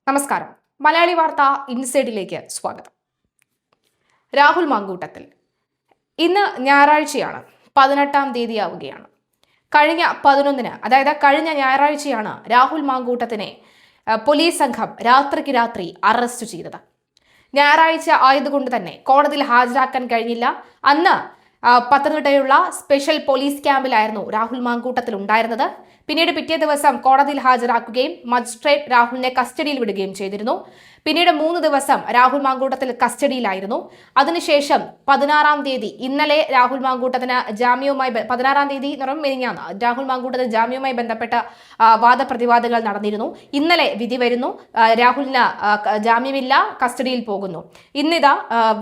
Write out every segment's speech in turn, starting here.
നമസ്കാരം. മലയാളി വാർത്ത ഇൻസൈഡിലേക്ക് സ്വാഗതം. രാഹുൽ മാങ്കൂട്ടത്തിൽ ഇന്ന് ഞായറാഴ്ചയാണ്, 18-ാം തീയതിയാവുകയാണ്. കഴിഞ്ഞ 11-ന്, അതായത് കഴിഞ്ഞ ഞായറാഴ്ചയാണ് രാഹുൽ മാങ്കൂട്ടത്തിനെ പോലീസ് സംഘം രാത്രിക്ക് രാത്രി അറസ്റ്റ് ചെയ്തത്. ഞായറാഴ്ച ആയതുകൊണ്ട് തന്നെ കോടതിയിൽ ഹാജരാക്കാൻ കഴിഞ്ഞില്ല. അന്ന് പത്തനംതിട്ടയിലുള്ള സ്പെഷ്യൽ പോലീസ് ക്യാമ്പിലായിരുന്നു രാഹുൽ മാങ്കൂട്ടത്തിൽ ഉണ്ടായിരുന്നത്. പിന്നീട് പിറ്റേ ദിവസം കോടതിയിൽ ഹാജരാക്കുകയും മജിസ്ട്രേറ്റ് രാഹുലിനെ കസ്റ്റഡിയിൽ വിടുകയും ചെയ്തിരുന്നു. പിന്നീട് 3 ദിവസം രാഹുൽ മാങ്കൂട്ടത്തിൽ കസ്റ്റഡിയിലായിരുന്നു. അതിനുശേഷം 16-ാം തീയതി ഇന്നലെ രാഹുൽ മാങ്കൂട്ടത്തിന് ജാമ്യവുമായി 16-ാം തീയതി മെനിഞ്ഞാന്ന് രാഹുൽ മാങ്കൂട്ടത്തിന് ജാമ്യവുമായി ബന്ധപ്പെട്ട വാദപ്രതിവാദങ്ങൾ നടന്നിരുന്നു. ഇന്നലെ വിധി വരുന്നു. രാഹുലിന് ജാമ്യമില്ല, കസ്റ്റഡിയിൽ പോകുന്നു. ഇന്നിതാ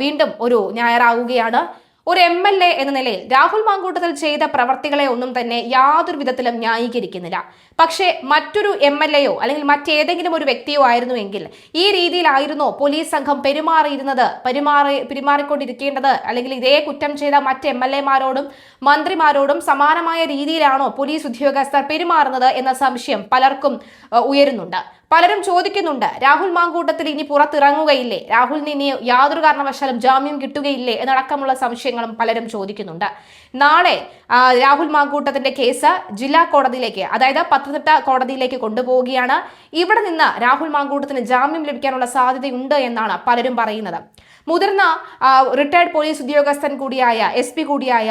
വീണ്ടും ഒരു ഞായറാവുകയാണ്. ഒരു MLA എന്ന നിലയിൽ രാഹുൽ മാങ്കൂട്ടത്തിൽ ചെയ്ത പ്രവർത്തികളെ ഒന്നും തന്നെ യാതൊരു വിധത്തിലും ന്യായീകരിക്കുന്നില്ല. പക്ഷേ മറ്റൊരു MLAയോ അല്ലെങ്കിൽ മറ്റേതെങ്കിലും ഒരു വ്യക്തിയോ ആയിരുന്നുവെങ്കിൽ ഈ രീതിയിലായിരുന്നോ പോലീസ് സംഘം പെരുമാറിക്കൊണ്ടിരിക്കേണ്ടത്, അല്ലെങ്കിൽ ഇതേ കുറ്റം ചെയ്ത മറ്റ് MLAമാരോടും മന്ത്രിമാരോടും സമാനമായ രീതിയിലാണോ പോലീസ് ഉദ്യോഗസ്ഥർ പെരുമാറുന്നത് എന്ന സംശയം പലർക്കും ഉയരുന്നുണ്ട്. പലരും ചോദിക്കുന്നുണ്ട്, രാഹുൽ മാങ്കൂട്ടത്തിൽ ഇനി പുറത്തിറങ്ങുകയില്ലേ, രാഹുലിന് ഇനി യാതൊരു കാരണവശാലും ജാമ്യം കിട്ടുകയില്ലേ എന്നടക്കമുള്ള സംശയങ്ങളും പലരും ചോദിക്കുന്നുണ്ട്. നാളെ രാഹുൽ മാങ്കൂട്ടത്തിന്റെ കേസ് ജില്ലാ കോടതിയിലേക്ക്, അതായത് പത്തനംതിട്ട കോടതിയിലേക്ക് കൊണ്ടുപോവുകയാണ്. ഇവിടെ നിന്ന് രാഹുൽ മാങ്കൂട്ടത്തിന് ജാമ്യം ലഭിക്കാനുള്ള സാധ്യതയുണ്ട് എന്നാണ് പലരും പറയുന്നത്. മുതിർന്ന റിട്ടയർഡ് പോലീസ് ഉദ്യോഗസ്ഥൻ കൂടിയായ SP കൂടിയായ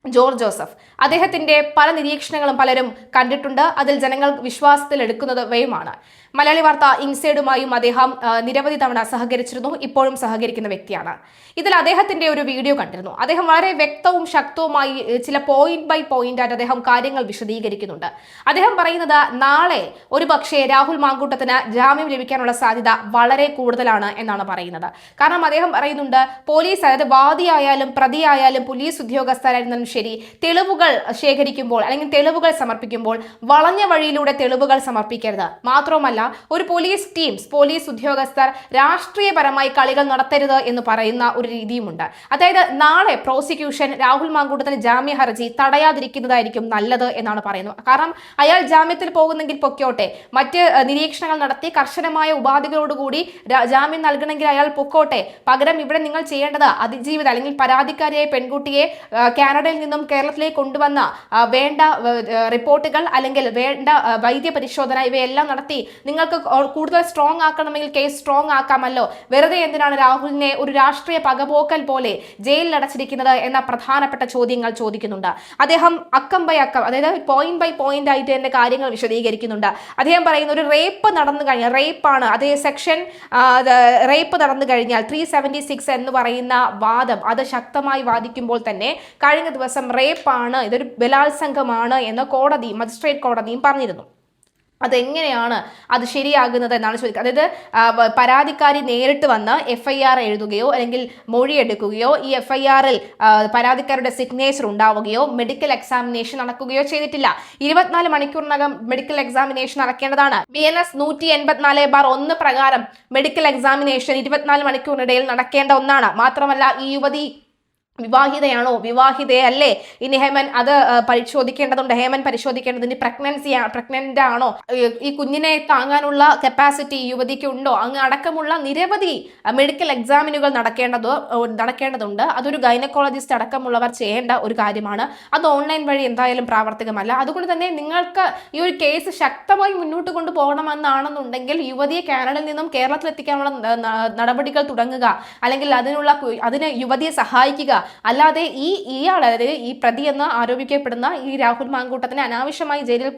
ജോർജ് ജോസഫ്, അദ്ദേഹത്തിന്റെ പല നിരീക്ഷണങ്ങളും പലരും കണ്ടിട്ടുണ്ട്. അതിൽ ജനങ്ങൾ വിശ്വാസത്തിൽ എടുക്കുന്നവയുമാണ്. മലയാളി വാർത്ത ഇൻസൈഡുമായും അദ്ദേഹം നിരവധി തവണ സഹകരിച്ചിരുന്നു, ഇപ്പോഴും സഹകരിക്കുന്ന വ്യക്തിയാണ്. ഇതിൽ അദ്ദേഹത്തിന്റെ ഒരു വീഡിയോ കണ്ടിരുന്നു. അദ്ദേഹം വളരെ വ്യക്തവും ശക്തവുമായി ചില പോയിന്റ് ബൈ പോയിന്റ് ആയിട്ട് അദ്ദേഹം കാര്യങ്ങൾ വിശദീകരിക്കുന്നുണ്ട്. അദ്ദേഹം പറയുന്നത്, നാളെ ഒരു പക്ഷേ രാഹുൽ മാങ്കൂട്ടത്തിന് ജാമ്യം ലഭിക്കാനുള്ള സാധ്യത വളരെ കൂടുതലാണ് എന്നാണ് പറയുന്നത്. കാരണം അദ്ദേഹം പറയുന്നുണ്ട്, പോലീസ്, അതായത് വാദിയായാലും പ്രതിയായാലും പോലീസ് ഉദ്യോഗസ്ഥരായിരുന്നാലും ശരി, തെളിവുകൾ ശേഖരിക്കുമ്പോൾ അല്ലെങ്കിൽ തെളിവുകൾ സമർപ്പിക്കുമ്പോൾ വളഞ്ഞ വഴിയിലൂടെ തെളിവുകൾ സമർപ്പിക്കരുത്. മാത്രവുമല്ല, ഒരു പോലീസ് ടീം, പോലീസ് ഉദ്യോഗസ്ഥർ രാഷ്ട്രീയപരമായി കളികൾ നടത്തരുത് എന്ന് പറയുന്ന ഒരു രീതിയുമുണ്ട്. അതായത് നാളെ പ്രോസിക്യൂഷൻ രാഹുൽ മാങ്കൂട്ടത്തിന് ജാമ്യ ഹർജി തടയാതിരിക്കുന്നതായിരിക്കും നല്ലത് എന്നാണ് പറയുന്നത്. കാരണം അയാൾ ജാമ്യത്തിൽ പോകുന്നെങ്കിൽ പൊക്കോട്ടെ, മറ്റ് നിരീക്ഷണങ്ങൾ നടത്തി കർശനമായ ഉപാധികളോടുകൂടി ജാമ്യം നൽകണമെങ്കിൽ അയാൾ പൊക്കോട്ടെ. പകരം ഇവിടെ നിങ്ങൾ ചെയ്യേണ്ടത് അതിജീവിത അല്ലെങ്കിൽ പരാതിക്കാരിയായ പെൺകുട്ടിയെ കാനഡയിൽ നിന്നും കേരളത്തിലേക്ക് കൊണ്ടുവന്ന വേണ്ട റിപ്പോർട്ടുകൾ അല്ലെങ്കിൽ വേണ്ട വൈദ്യ പരിശോധന ഇവയെല്ലാം നടത്തി നിങ്ങൾക്ക് കൂടുതൽ സ്ട്രോങ് ആക്കണമെങ്കിൽ കേസ് സ്ട്രോങ് ആക്കാമല്ലോ. വെറുതെ എന്തിനാണ് രാഹുലിനെ ഒരു രാഷ്ട്രീയ പകപോക്കൽ പോലെ ജയിലിൽ അടച്ചിരിക്കുന്നത് എന്ന പ്രധാനപ്പെട്ട ചോദ്യങ്ങൾ ചോദിക്കുന്നുണ്ട്. അദ്ദേഹം അക്കം ബൈ അക്കം, അതായത് പോയിന്റ് ബൈ പോയിന്റ് ആയിട്ട് എന്റെ കാര്യങ്ങൾ വിശദീകരിക്കുന്നുണ്ട്. അദ്ദേഹം പറയുന്ന ഒരു റേപ്പ് നടന്നു കഴിഞ്ഞാൽ, റേപ്പാണ് അതേ സെക്ഷൻ, റേപ്പ് നടന്നു കഴിഞ്ഞാൽ 376 എന്ന് പറയുന്ന വാദം അത് ശക്തമായി വാദിക്കുമ്പോൾ തന്നെ കഴിഞ്ഞ ദിവസം റേപ്പാണ്, ഇതൊരു ബലാത്സംഗമാണ് എന്ന് മജിസ്ട്രേറ്റ് കോടതിയും പറഞ്ഞിരുന്നു. അതെങ്ങനെയാണ് അത് ശരിയാകുന്നത് എന്നാണ് ചോദിക്കുന്നത്. അതായത് പരാതിക്കാരി നേരിട്ട് വന്ന് FIR എഴുതുകയോ അല്ലെങ്കിൽ മൊഴിയെടുക്കുകയോ ഈ FIR-ൽ പരാതിക്കാരുടെ സിഗ്നേച്ചർ ഉണ്ടാവുകയോ മെഡിക്കൽ എക്സാമിനേഷൻ നടക്കുകയോ ചെയ്തിട്ടില്ല. 24 മണിക്കൂറിനകം മെഡിക്കൽ എക്സാമിനേഷൻ നടക്കേണ്ടതാണ്. BNS 184/1 പ്രകാരം മെഡിക്കൽ എക്സാമിനേഷൻ 24 മണിക്കൂറിനിടയിൽ നടക്കേണ്ട ഒന്നാണ്. മാത്രമല്ല, ഈ യുവതി വിവാഹിതയാണോ വിവാഹിതയല്ലേ, ഇനി ഹേമൻ അത് പരിശോധിക്കേണ്ടതുണ്ട്. ഹേമൻ പരിശോധിക്കേണ്ടത് ഇനി പ്രഗ്നന്റ് ആണോ, ഈ കുഞ്ഞിനെ താങ്ങാനുള്ള കപ്പാസിറ്റി യുവതിക്ക് ഉണ്ടോ, അങ്ങ് അടക്കമുള്ള നിരവധി മെഡിക്കൽ എക്സാമിനുകൾ നടക്കേണ്ടതുണ്ട്. അതൊരു ഗൈനക്കോളജിസ്റ്റ് അടക്കമുള്ളവർ ചെയ്യേണ്ട ഒരു കാര്യമാണ്. അത് ഓൺലൈൻ വഴി എന്തായാലും പ്രാവർത്തികമല്ല. അതുകൊണ്ട് തന്നെ നിങ്ങൾക്ക് ഈ ഒരു കേസ് ശക്തമായി മുന്നോട്ട് കൊണ്ടുപോകണമെന്നാണെന്നുണ്ടെങ്കിൽ യുവതിയെ കാനഡയിൽ നിന്നും കേരളത്തിൽ എത്തിക്കാനുള്ള നടപടികൾ തുടങ്ങുക, അല്ലെങ്കിൽ അതിന് യുവതിയെ സഹായിക്കുക. അല്ലാതെ ഇയാൾ, അതായത് ഈ പ്രതി എന്ന് ആരോപിക്കപ്പെടുന്ന ഈ രാഹുൽ മാങ്കൂട്ടത്തിനെ അനാവശ്യമായി ജയിലിൽ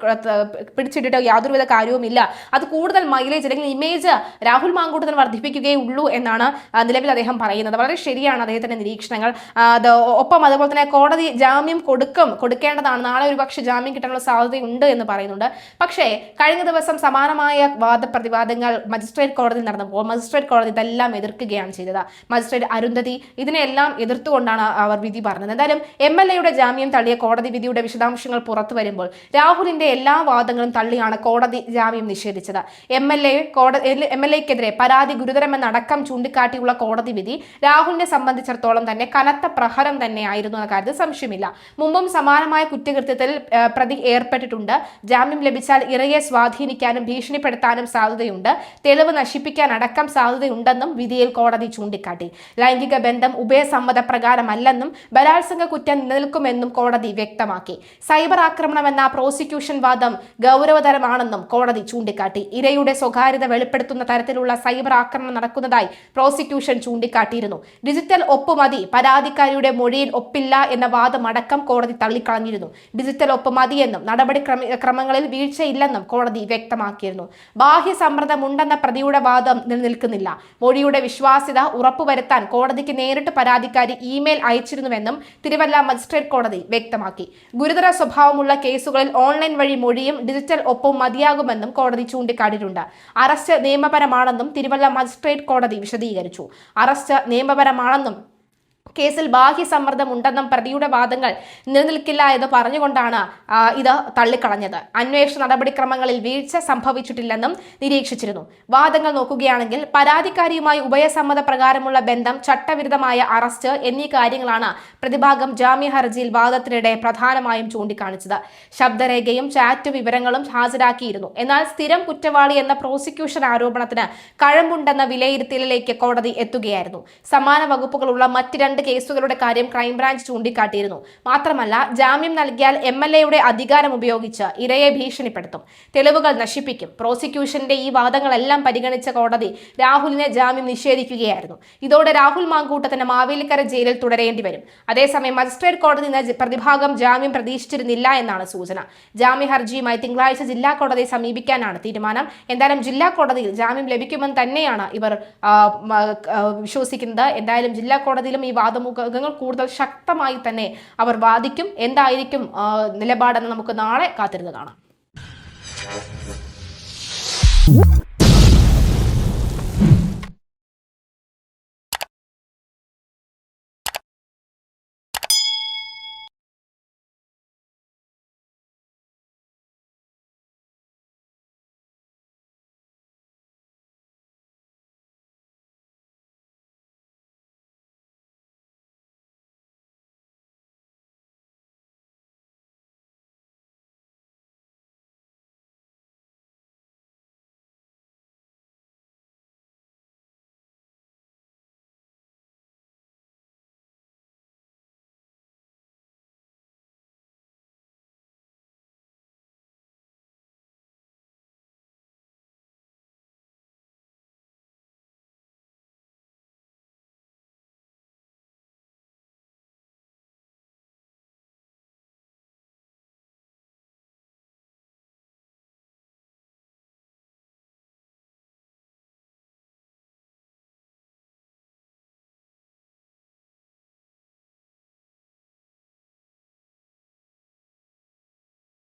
പിടിച്ചിട്ടിട്ട് യാതൊരുവിധ കാര്യവുമില്ല. അത് കൂടുതൽ മൈലേജ് അല്ലെങ്കിൽ ഇമേജ് രാഹുൽ മാങ്കൂട്ടത്തിന് വർദ്ധിപ്പിക്കുകയേ ഉള്ളൂ എന്നാണ് നിലവിൽ അദ്ദേഹം പറയുന്നത്. വളരെ ശരിയാണ് അദ്ദേഹത്തിന്റെ നിരീക്ഷണങ്ങൾ. ഒപ്പം അതുപോലെ തന്നെ കോടതി ജാമ്യം കൊടുക്കേണ്ടതാണ്. നാളെ ഒരു പക്ഷേ ജാമ്യം കിട്ടാനുള്ള സാധ്യതയുണ്ട് എന്ന് പറയുന്നുണ്ട്. പക്ഷേ കഴിഞ്ഞ ദിവസം സമാനമായ വാദപ്രതിവാദങ്ങൾ മജിസ്ട്രേറ്റ് കോടതിയിൽ നടന്നപ്പോൾ മജിസ്ട്രേറ്റ് കോടതി ഇതെല്ലാം എതിർക്കുകയാണ് ചെയ്തത്. മജിസ്ട്രേറ്റ് അരുന്ധതി ഇതിനെല്ലാം എതിർത്തുകൊണ്ടാണ് എന്നാണ് അവർ വിധി പറഞ്ഞത്. എന്തായാലും MLA ജാമ്യം തള്ളിയ കോടതി വിധിയുടെ വിശദാംശങ്ങൾ പുറത്തു വരുമ്പോൾ രാഹുലിന്റെ എല്ലാ വാദങ്ങളും തള്ളിയാണ് കോടതി ജാമ്യം നിഷേധിച്ചത്. MLAക്കെതിരെ പരാതി ഗുരുതരമെന്നടക്കം ചൂണ്ടിക്കാട്ടിയുള്ള കോടതി വിധി രാഹുലിനെ സംബന്ധിച്ചിടത്തോളം തന്നെ കനത്ത പ്രഹരം തന്നെയായിരുന്നു എന്ന കാര്യത്തിൽ സംശയമില്ല. മുമ്പും സമാനമായ കുറ്റകൃത്യത്തിൽ പ്രതി ഏർപ്പെട്ടിട്ടുണ്ട്. ജാമ്യം ലഭിച്ചാൽ ഇരയെ സ്വാധീനിക്കാനും ഭീഷണിപ്പെടുത്താനും സാധ്യതയുണ്ട്, തെളിവ് നശിപ്പിക്കാൻ അടക്കം സാധ്യതയുണ്ടെന്നും വിധിയിൽ കോടതി ചൂണ്ടിക്കാട്ടി. ലൈംഗിക ബന്ധം ഉഭയസമ്മത പ്രകാരമല്ലെന്നും ബലാത്സംഗ കുറ്റം നിലനിൽക്കുമെന്നും കോടതി വ്യക്തമാക്കി. സൈബർ ആക്രമണം എന്ന പ്രോസിക്യൂഷൻ വാദം ഗൗരവതരമാണെന്നും കോടതി ചൂണ്ടിക്കാട്ടി. ഇരയുടെ സ്വകാര്യത വെളിപ്പെടുത്തുന്ന തരത്തിലുള്ള സൈബർ ആക്രമണം നടക്കുന്നതായി പ്രോസിക്യൂഷൻ ചൂണ്ടിക്കാട്ടിയിരുന്നു. ഡിജിറ്റൽ ഒപ്പ് മതി, പരാതിക്കാരിയുടെ മൊഴിയിൽ ഒപ്പില്ല എന്ന വാദമടക്കം കോടതി തള്ളിക്കളഞ്ഞിരുന്നു. ഡിജിറ്റൽ ഒപ്പ് മതിയെന്നും നടപടിക്രമങ്ങളിൽ വീഴ്ചയില്ലെന്നും കോടതി വ്യക്തമാക്കിയിരുന്നു. ബാഹ്യ സമ്മർദ്ദമുണ്ടെന്ന പ്രതിയുടെ വാദം നിലനിൽക്കുന്നില്ല. മൊഴിയുടെ വിശ്വാസ്യത ഉറപ്പുവരുത്താൻ കോടതിക്ക് നേരിട്ട് പരാതിക്കാരി ഇമെയിൽ അയച്ചിരുന്നുവെന്നും തിരുവല്ല മജിസ്ട്രേറ്റ് കോടതി വ്യക്തമാക്കി. ഗുരുതര സ്വഭാവമുള്ള കേസുകളിൽ ഓൺലൈൻ വഴി മൊഴിയും ഡിജിറ്റൽ ഒപ്പും മതിയാകുമെന്നും കോടതി ചൂണ്ടിക്കാട്ടിയിട്ടുണ്ട്. അറസ്റ്റ് നിയമപരമാണെന്നും തിരുവല്ല മജിസ്ട്രേറ്റ് കോടതി വിശദീകരിച്ചു. അറസ്റ്റ് നിയമപരമാണെന്നും കേസിൽ ബാഹ്യ സമ്മർദ്ദമുണ്ടെന്നും പ്രതിയുടെ വാദങ്ങൾ നിലനിൽക്കില്ല എന്ന് പറഞ്ഞുകൊണ്ടാണ് ഇത് തള്ളിക്കളഞ്ഞത്. അന്വേഷണ നടപടിക്രമങ്ങളിൽ വീഴ്ച സംഭവിച്ചിട്ടില്ലെന്നും നിരീക്ഷിച്ചിരുന്നു. വാദങ്ങൾ നോക്കുകയാണെങ്കിൽ പരാതിക്കാരിയുമായി ഉഭയസമ്മത പ്രകാരമുള്ള ബന്ധം, ചട്ടവിരുദ്ധമായ അറസ്റ്റ് എന്നീ കാര്യങ്ങളാണ് പ്രതിഭാഗം ജാമ്യ ഹർജിയിൽ വാദത്തിനിടെ പ്രധാനമായും ചൂണ്ടിക്കാണിച്ചത്. ശബ്ദരേഖയും ചാറ്റ് വിവരങ്ങളും ഹാജരാക്കിയിരുന്നു. എന്നാൽ സ്ഥിരം കുറ്റവാളി എന്ന പ്രോസിക്യൂഷൻ ആരോപണത്തിന് കഴമ്പുണ്ടെന്ന വിലയിരുത്തലിലേക്ക് കോടതി എത്തുകയായിരുന്നു. സമാന വകുപ്പുകളുള്ള മറ്റ് 2 കേസുകളുടെ കാര്യം ക്രൈംബ്രാഞ്ച് ചൂണ്ടിക്കാട്ടിയിരുന്നു. മാത്രമല്ല, ജാമ്യം നൽകിയാൽ MLA അധികാരം ഉപയോഗിച്ച് ഇരയെ ഭീഷണിപ്പെടുത്തും, തെളിവുകൾ നശിപ്പിക്കും. പ്രോസിക്യൂഷന്റെ ഈ വാദങ്ങളെല്ലാം പരിഗണിച്ച കോടതി രാഹുലിന് ജാമ്യം നിഷേധിക്കുകയായിരുന്നു. ഇതോടെ രാഹുൽ മാങ്കൂട്ടത്തിന് മാവേലിക്കര ജയിലിൽ തുടരേണ്ടി വരും. അതേസമയം മജിസ്ട്രേറ്റ് കോടതി പ്രതിഭാഗം ജാമ്യം പ്രതീക്ഷിച്ചിരുന്നില്ല എന്നാണ് സൂചന. ജാമ്യ ഹർജിയുമായി തിങ്കളാഴ്ച ജില്ലാ കോടതിയെ സമീപിക്കാനാണ് തീരുമാനം. എന്തായാലും ജില്ലാ കോടതിയിൽ ജാമ്യം ലഭിക്കുമെന്ന് തന്നെയാണ് ഇവർ വിശ്വസിക്കുന്നത്. എന്തായാലും ജില്ലാ കോടതിയിലും ഈ വാദമുഖങ്ങൾ കൂടുതൽ ശക്തമായി തന്നെ അവർ വാദിക്കും. എന്തായിരിക്കും നിലപാടെന്ന് നമുക്ക് നാളെ കാത്തിരുന്ന് കാണാം.